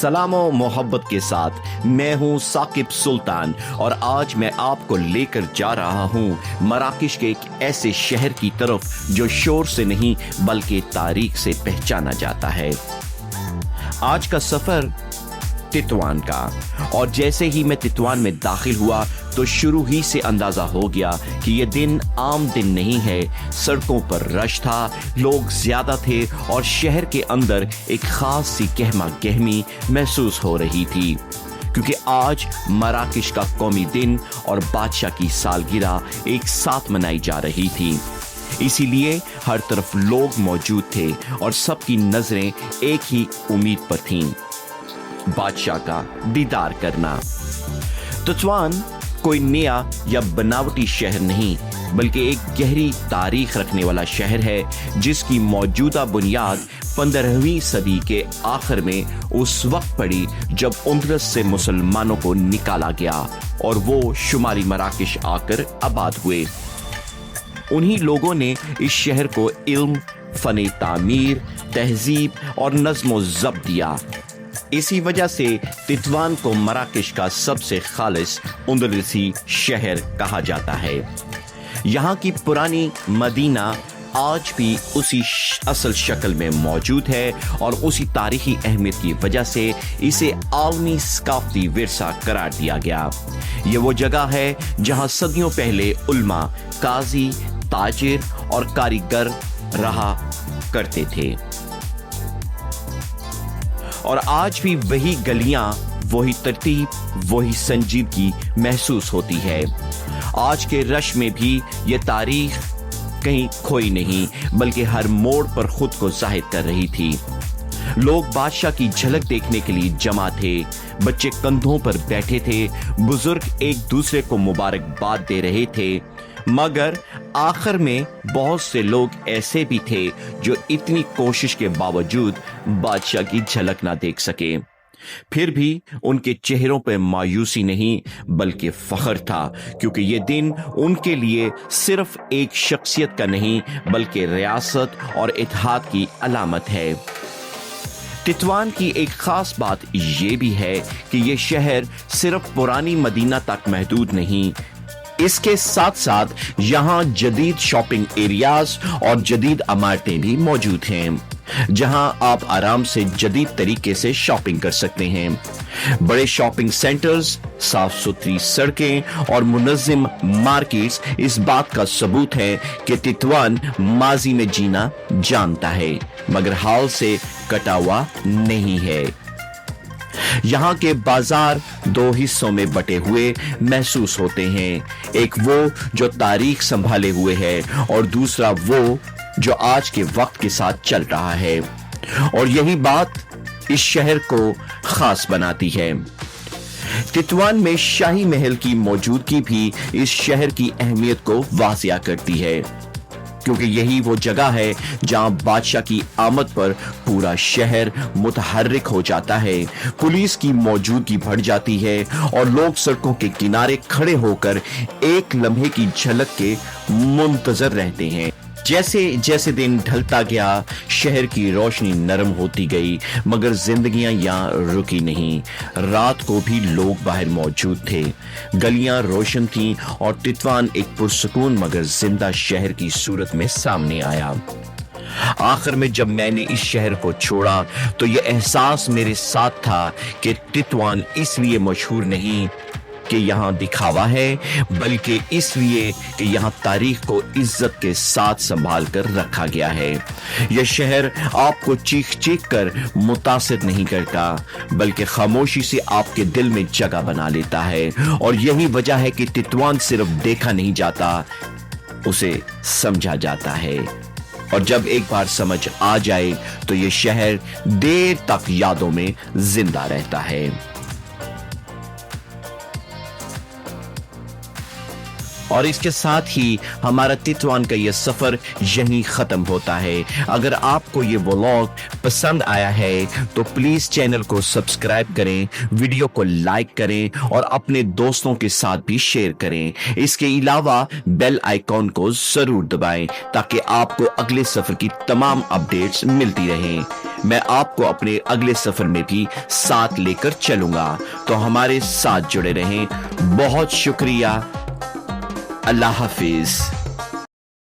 सलाम और मोहब्बत के साथ मैं हूं साकिब सुल्तान और आज मैं आपको लेकर जा रहा हूं मराकश के एक ऐसे शहर की तरफ जो शोर से नहीं बल्कि तारीख से पहचाना जाता है। आज का सफर तितवान का, और जैसे ही मैं तितवान में दाखिल हुआ तो शुरू ही से अंदाजा हो गया कि यह दिन आम दिन नहीं है। सड़कों पर रश था, लोग ज्यादा थे और शहर के अंदर एक खास सी गहमा गहमी महसूस हो रही थी, क्योंकि आज मराकश का कौमी दिन और बादशाह की सालगिरह एक साथ मनाई जा रही थी। इसीलिए हर तरफ लोग मौजूद थे और सबकी नजरें एक ही उम्मीद पर थीं, बादशाह का दीदार करना। तितवान कोई नया या बनावटी शहर नहीं बल्कि एक गहरी तारीख रखने वाला शहर है, जिसकी मौजूदा बुनियाद 15वीं सदी के आखिर में उस वक्त पड़ी जब उंदरस से मुसलमानों को निकाला गया और वो शुमाली मराकश आकर आबाद हुए। उन्हीं लोगों ने इस शहर को इल्म, फने तामीर, तहजीब और नज्म ज़ब्त दिया। इसी वजह से तितवान को मराकश का सबसे खालिस उंदरसी शहर कहा जाता है। यहाँ की पुरानी मदीना आज भी उसी असल शक्ल में मौजूद है और उसी तारीखी अहमियत की वजह से इसे आलमी सकाफती विरसा करार दिया गया। ये वो जगह है जहाँ सदियों पहले उल्मा, काजी, ताजिर और कारीगर रहा करते थे और आज भी वही गलियां, वही तरतीब, वही संजीदगी महसूस होती है। आज के रश में भी ये तारीख कहीं खोई नहीं बल्कि हर मोड़ पर खुद को जाहिर कर रही थी। लोग बादशाह की झलक देखने के लिए जमा थे, बच्चे कंधों पर बैठे थे, बुजुर्ग एक दूसरे को मुबारकबाद दे रहे थे, मगर आखिर में बहुत से लोग ऐसे भी थे जो इतनी कोशिश के बावजूद बादशाह की झलक ना देख सके। फिर भी उनके चेहरों पर मायूसी नहीं बल्कि फख्र था, क्योंकि ये दिन उनके लिए सिर्फ एक शख्सियत का नहीं बल्कि रियासत और इत्तेहाद की अलामत है। तितवान की एक खास बात ये भी है कि ये शहर सिर्फ पुरानी मदीना तक महदूद नहीं, इसके साथ साथ यहाँ जदीद शॉपिंग एरियाज और जदीद इमारतें भी मौजूद हैं, जहां आप आराम से जदीद तरीके से शॉपिंग कर सकते हैं। बड़े शॉपिंग सेंटर्स, साफ सुथरी सड़कें और मुनज़्ज़म मार्केट्स इस बात का सबूत है कि तितवान माजी में जीना जानता है मगर हाल से कटा हुआ नहीं है। यहाँ के बाजार दो हिस्सों में बटे हुए महसूस होते हैं, एक वो जो तारीख संभाले हुए है और दूसरा वो जो आज के वक्त के साथ चल रहा है, और यही बात इस शहर को खास बनाती है। तितवान में शाही महल की मौजूदगी भी इस शहर की अहमियत को वाज़िया करती है, क्योंकि यही वो जगह है जहां बादशाह की आमद पर पूरा शहर मुतहर्रिक हो जाता है, पुलिस की मौजूदगी बढ़ जाती है और लोग सड़कों के किनारे खड़े होकर एक लम्हे की झलक के मुंतजर रहते हैं। जैसे जैसे दिन ढलता गया शहर की रोशनी नरम होती गई, मगर जिंदगियां यहाँ रुकी नहीं। रात को भी लोग बाहर मौजूद थे, गलियां रोशन थीं और तितवान एक पुरसुकून मगर जिंदा शहर की सूरत में सामने आया। आखिर में जब मैंने इस शहर को छोड़ा तो यह एहसास मेरे साथ था कि तितवान इसलिए मशहूर नहीं कि यहाँ दिखावा है, बल्कि इसलिए कि यहाँ तारीख को इज्जत के साथ संभाल कर रखा गया है। यह शहर आपको चीख चीख कर मुतासिर नहीं करता बल्कि खामोशी से आपके दिल में जगह बना लेता है, और यही वजह है कि तितवान सिर्फ देखा नहीं जाता, उसे समझा जाता है। और जब एक बार समझ आ जाए तो यह शहर देर तक यादों में जिंदा रहता है। اور اس کے ساتھ ہی ہمارا تطوان کا یہ سفر یہیں ختم ہوتا ہے۔ اگر آپ کو یہ ولاگ پسند آیا ہے تو پلیز چینل کو سبسکرائب کریں، ویڈیو کو لائک کریں اور اپنے دوستوں کے ساتھ بھی شیئر کریں۔ اس کے علاوہ بیل آئیکن کو ضرور دبائیں تاکہ آپ کو اگلے سفر کی تمام اپڈیٹس ملتی رہیں۔ میں آپ کو اپنے اگلے سفر میں بھی ساتھ لے کر چلوں گا، تو ہمارے ساتھ جڑے رہیں۔ بہت شکریہ۔ اللہ حافظ۔